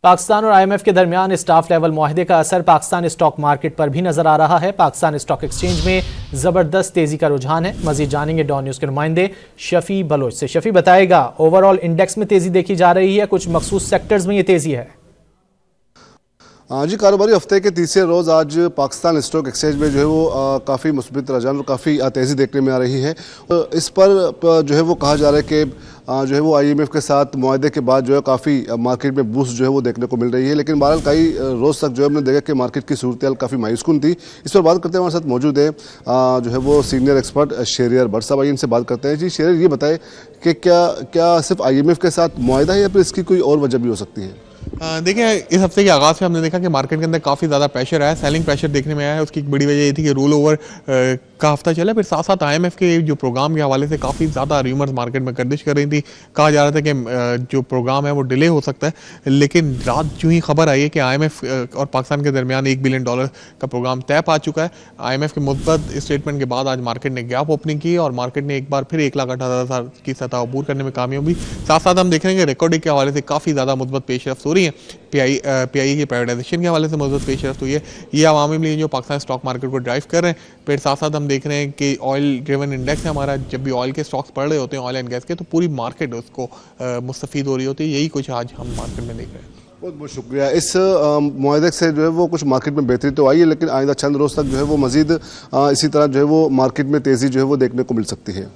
पाकिस्तान और IMF के दरमियान स्टाफ लेवल मुआहदे का असर पाकिस्तान स्टॉक मार्केट पर भी नजर आ रहा है। पाकिस्तान स्टॉक एक्सचेंज में जबरदस्त तेजी का रुझान है। मजीद जानेंगे डॉन न्यूज के नुमाइंदे शफी बलोच से। शफी बताएगा, ओवरऑल इंडेक्स में तेजी देखी जा रही है, कुछ मखसूस सेक्टर्स में ये तेजी है? जी, कारोबारी हफ्ते के तीसरे रोज़ आज पाकिस्तान स्टॉक एक्सचेंज में जो है वो काफ़ी मुस्बित रुझान और काफ़ी तेज़ी देखने में आ रही है। इस पर जो है वो कहा जा रहा है कि जो है वो IMF के साथ मुआहदे के बाद जो है काफ़ी मार्केट में बूस्ट जो है वो देखने को मिल रही है। लेकिन बहरहाल कई रोज़ तक जो है हमने देखा कि मार्केट की सूरत हाल काफ़ी मायूसकुन थी। इस पर बात करते हैं, हमारे साथ मौजूद है जो है वो सीनियर एक्सपर्ट शेरियर भट्ट साहब। आइए इनसे बात करते हैं। जी शेरियर, ये बताएं कि क्या सिर्फ IMF के साथ मुआहदा है या फिर इसकी कोई और वजह भी हो सकती है? देखिए, इस हफ्ते के आगाज़ में हमने देखा कि मार्केट के अंदर काफ़ी ज़्यादा प्रेशर आया, सेलिंग प्रेशर देखने में आया है। उसकी एक बड़ी वजह ये थी कि रोल ओवर का हफ्ता चला, फिर साथ साथ IMF के जो प्रोग्राम के हवाले से काफ़ी ज़्यादा र्यूमर्स मार्केट में गर्दिश कर रही थी। कहा जा रहा था कि जो प्रोग्राम है वो डिले हो सकता है, लेकिन रात जो ही खबर आई है कि IMF और पाकिस्तान के दरमियान $1 बिलियन का प्रोग्राम तय पा चुका है। IMF के मुस्बत स्टेटमेंट के बाद आज मार्केट ने गैप ओपनिंग की और मार्केट ने एक बार फिर 1,18,000 की सतह अबूर करने में कामयाब हुई। साथ साथ हम देख रहे हैं कि रिकॉर्डिंग के हवाले से काफ़ी ज़्यादा मुस्बत पेशरफ्त हो रही है। PI की प्राइवेटाइजेशन के हवाले से मुस्बत पेशरफ्त हुई है। ये अवामी लीग जो पाकिस्तान स्टॉक मार्केट को ड्राइव कर रहे हैं। फिर साथ साथ हम देख रहे हैं कि ऑयल ड्रिवन इंडेक्स है हमारा। जब भी ऑयल के स्टॉक्स बढ़ रहे होते हैं, ऑयल एंड गैस के, तो पूरी मार्केट उसको मुस्तफीद हो रही होती है। यही कुछ आज हम मार्केट में देख रहे हैं। बहुत बहुत शुक्रिया। इस मुआहदे से जो है वो कुछ मार्केट में बेहतरी तो आई है, लेकिन आइंदा चंद रोज़ तक जो है वो मज़ीद इसी तरह जो है वो मार्केट में तेज़ी जो है वो देखने को मिल सकती है।